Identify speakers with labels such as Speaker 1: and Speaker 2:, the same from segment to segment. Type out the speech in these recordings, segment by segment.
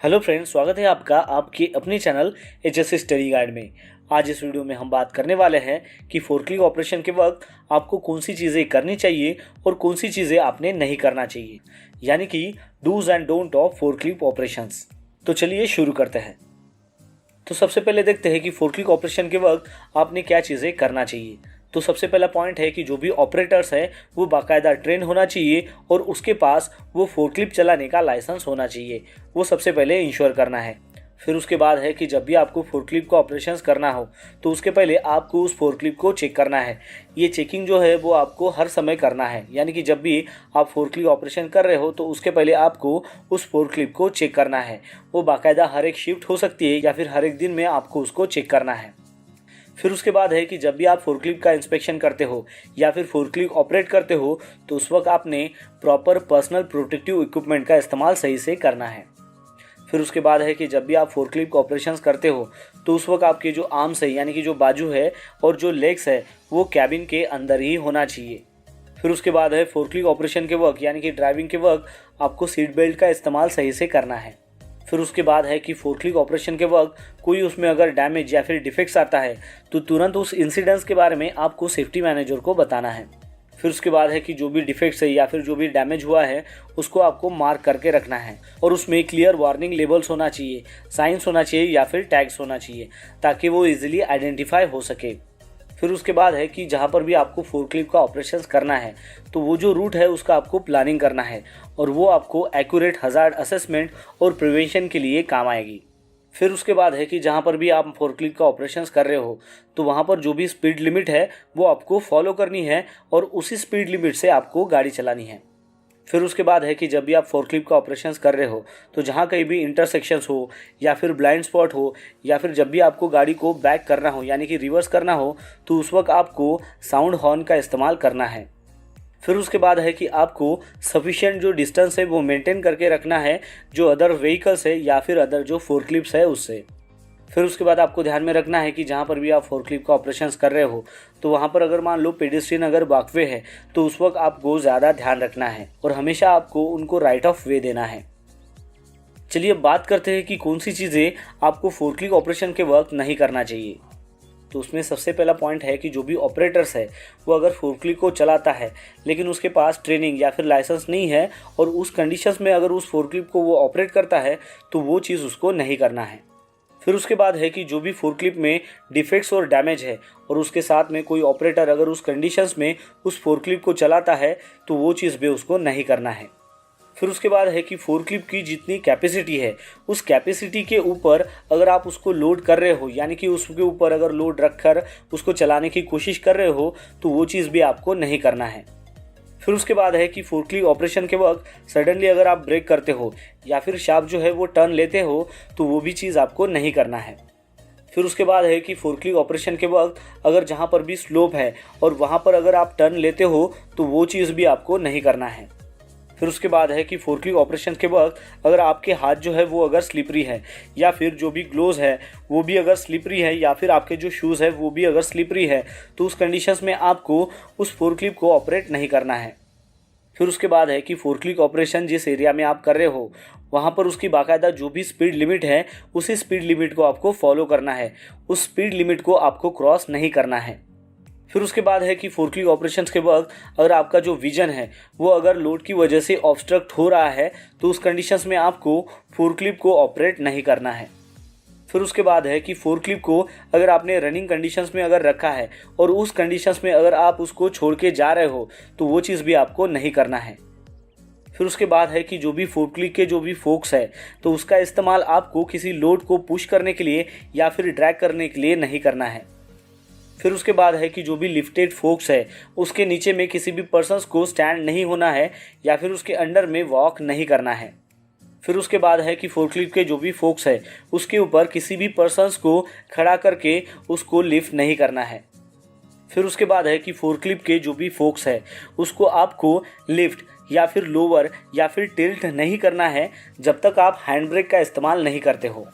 Speaker 1: Hello friends, स्वागत है आपका आपके अपने चैनल एचएस स्टडी गाइड में। आज इस वीडियो में हम बात करने वाले हैं कि फोर्कलिफ्ट ऑपरेशन के वक्त आपको कौन सी चीज़ें करनी चाहिए और कौन सी चीज़ें आपने नहीं करना चाहिए, यानी कि dos and don't of forklift operations. तो चलिए शुरू करते हैं। तो सबसे पहले देखते हैं कि फोर्कलिफ्ट ऑपरेशन के वक्त आपने क्या चीज़ें करना चाहिए। तो सबसे पहला पॉइंट है कि जो भी ऑपरेटर्स है वो बाकायदा ट्रेन होना चाहिए और उसके पास वो फोर्कलिफ्ट चलाने का लाइसेंस होना चाहिए। वो सबसे पहले इंश्योर करना है। फिर उसके बाद है कि जब भी आपको फोर्कलिफ्ट का ऑपरेशंस करना हो तो उसके पहले आपको उस फोर्कलिफ्ट को चेक करना है। ये चेकिंग जो है वो आपको हर समय करना है, यानी कि जब भी आप फोर्कलिफ्ट ऑपरेशन कर रहे हो तो उसके पहले आपको उस फोर्कलिफ्ट को चेक करना है। वो बाकायदा हर एक शिफ्ट हो सकती है या फिर हर एक दिन में आपको उसको चेक करना है। फिर उसके बाद है कि जब भी आप फोर्कलिफ्ट का इंस्पेक्शन करते हो या फिर फोर्कलिफ्ट ऑपरेट करते हो तो उस वक्त आपने प्रॉपर पर्सनल प्रोटेक्टिव इक्विपमेंट का इस्तेमाल सही से करना है। फिर उसके बाद है कि जब भी आप फोर्कलिफ्ट ऑपरेशंस करते हो तो उस वक्त आपके जो आर्म्स है, यानी कि जो बाजू है और जो लेग्स है, वो कैबिन के अंदर ही होना चाहिए। फिर उसके बाद है फोर्कलिफ्ट ऑपरेशन के वक्त, यानी कि ड्राइविंग के वक्त आपको सीट बेल्ट का इस्तेमाल सही से करना है। फिर उसके बाद है कि फोर्कलिफ्ट ऑपरेशन के वक्त कोई उसमें अगर डैमेज या फिर डिफेक्ट्स आता है तो तुरंत उस इंसिडेंट्स के बारे में आपको सेफ्टी मैनेजर को बताना है। फिर उसके बाद है कि जो भी डिफेक्ट्स है या फिर जो भी डैमेज हुआ है उसको आपको मार्क करके रखना है और उसमें क्लियर वार्निंग लेबल्स होना चाहिए, साइंस होना चाहिए या फिर टैग्स होना चाहिए ताकि वो इजीली आइडेंटिफाई हो सके। फिर उसके बाद है कि जहाँ पर भी आपको फोर्कलिफ्ट का ऑपरेशंस करना है तो वो जो रूट है उसका आपको प्लानिंग करना है और वो आपको एक्यूरेट हज़ार्ड असेसमेंट और प्रिवेंशन के लिए काम आएगी। फिर उसके बाद है कि जहाँ पर भी आप फोर्कलिफ्ट का ऑपरेशंस कर रहे हो तो वहाँ पर जो भी स्पीड लिमिट है वो आपको फॉलो करनी है और उसी स्पीड लिमिट से आपको गाड़ी चलानी है। फिर उसके बाद है कि जब भी आप फोर्कलिफ्ट का ऑपरेशंस कर रहे हो तो जहाँ कहीं भी इंटरसेक्शंस हो या फिर ब्लाइंड स्पॉट हो या फिर जब भी आपको गाड़ी को बैक करना हो, यानी कि रिवर्स करना हो, तो उस वक्त आपको साउंड हॉर्न का इस्तेमाल करना है। फिर उसके बाद है कि आपको सफिशिएंट जो डिस्टेंस है वो मेंटेन करके रखना है जो अदर व्हीकल्स है या फिर अदर जो फोर्कलिफ्ट्स है उससे। फिर उसके बाद आपको ध्यान में रखना है कि जहाँ पर भी आप फोर्कलिफ्ट का ऑपरेशंस कर रहे हो तो वहाँ पर अगर मान लो पेडेस्ट्रियन अगर वॉकवे है तो उस वक्त आपको ज़्यादा ध्यान रखना है और हमेशा आपको उनको राइट ऑफ वे देना है। चलिए अब बात करते हैं कि कौन सी चीज़ें आपको फोर्कलिफ्ट ऑपरेशन के वक्त नहीं करना चाहिए। तो उसमें सबसे पहला पॉइंट है कि जो भी ऑपरेटर्स है वो अगर फोर्कलिफ्ट को चलाता है लेकिन उसके पास ट्रेनिंग या फिर लाइसेंस नहीं है और उस कंडीशंस में अगर उस फोर्कलिफ्ट को वो ऑपरेट करता है तो वो चीज़ उसको नहीं करना है। फिर उसके बाद है कि जो भी फोर्कलिफ्ट में डिफेक्ट्स और डैमेज है और उसके साथ में कोई ऑपरेटर अगर उस कंडीशंस में उस फोर्कलिफ्ट को चलाता है तो वो चीज़ भी उसको नहीं करना है। फिर उसके बाद है कि फोर्कलिफ्ट की जितनी कैपेसिटी है उस कैपेसिटी के ऊपर अगर आप उसको लोड कर रहे हो, यानी कि उसके ऊपर अगर लोड रखकर उसको चलाने की कोशिश कर रहे हो तो वो चीज़ भी आपको नहीं करना है। फिर उसके बाद है कि फोर्कलिफ्ट ऑपरेशन के वक्त सडनली अगर आप ब्रेक करते हो या फिर शाफ्ट जो है वो टर्न लेते हो तो वो भी चीज़ आपको नहीं करना है। फिर उसके बाद है कि फोर्कलिफ्ट ऑपरेशन के वक्त अगर जहाँ पर भी स्लोप है और वहाँ पर अगर आप टर्न लेते हो तो वो चीज़ भी आपको नहीं करना है। फिर उसके बाद है कि फोर्कलिफ्ट ऑपरेशन के वक्त अगर आपके हाथ जो है वो अगर स्लिपरी है या फिर जो भी ग्लोव्स है वो भी अगर स्लिपरी है या फिर आपके जो शूज़ है वो भी अगर स्लिपरी है तो उस कंडीशंस में आपको उस फोर्कलिफ्ट को ऑपरेट नहीं करना है। फिर उसके बाद है कि फोर्कलिफ्ट ऑपरेशन जिस एरिया में आप कर रहे हो वहाँ पर उसकी बाकायदा जो भी स्पीड लिमिट है उसी स्पीड लिमिट को आपको फॉलो करना है, उस स्पीड लिमिट को आपको क्रॉस नहीं करना है। फिर उसके बाद है कि फोर्कलिफ्ट ऑपरेशंस के वक्त अगर आपका जो विजन है वो अगर लोड की वजह से ऑब्स्ट्रक्ट हो रहा है तो उस कंडीशंस में आपको फोर्कलिफ्ट को ऑपरेट नहीं करना है। फिर उसके बाद है कि फोर्कलिफ्ट को अगर आपने रनिंग कंडीशंस में अगर रखा है और उस कंडीशंस में अगर आप उसको छोड़ के जा रहे हो तो वो चीज़ भी आपको नहीं करना है। फिर उसके बाद है कि जो भी फोर्कलिफ्ट के जो भी फोक्स है तो उसका इस्तेमाल आपको किसी लोड को पुश करने के लिए या फिर ड्रैग करने के लिए नहीं करना है। फिर उसके बाद है कि जो भी लिफ्टेड फोक्स है उसके नीचे में किसी भी पर्सन्स को स्टैंड नहीं होना है या फिर उसके अंडर में वॉक नहीं करना है। फिर उसके बाद है कि फोर्कलिफ्ट के जो भी फोक्स है उसके ऊपर किसी भी पर्सन्स को खड़ा करके उसको लिफ्ट नहीं करना है। फिर उसके बाद है कि फोर्कलिफ्ट के जो भी फोक्स है उसको आपको लिफ्ट या फिर लोअर या फिर टिल्ट नहीं करना है जब तक आप हैंड ब्रेक का इस्तेमाल नहीं करते हो।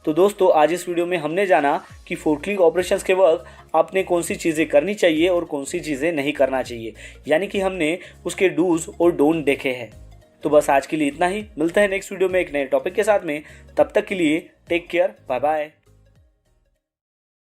Speaker 1: तो दोस्तों आज इस वीडियो में हमने जाना कि फोर्कलिफ्ट ऑपरेशंस के वक्त आपने कौन सी चीज़ें करनी चाहिए और कौन सी चीज़ें नहीं करना चाहिए, यानी कि हमने उसके डूज और डोंट देखे हैं। तो बस आज के लिए इतना ही, मिलते हैं नेक्स्ट वीडियो में एक नए टॉपिक के साथ में। तब तक के लिए टेक केयर, बाय बाय।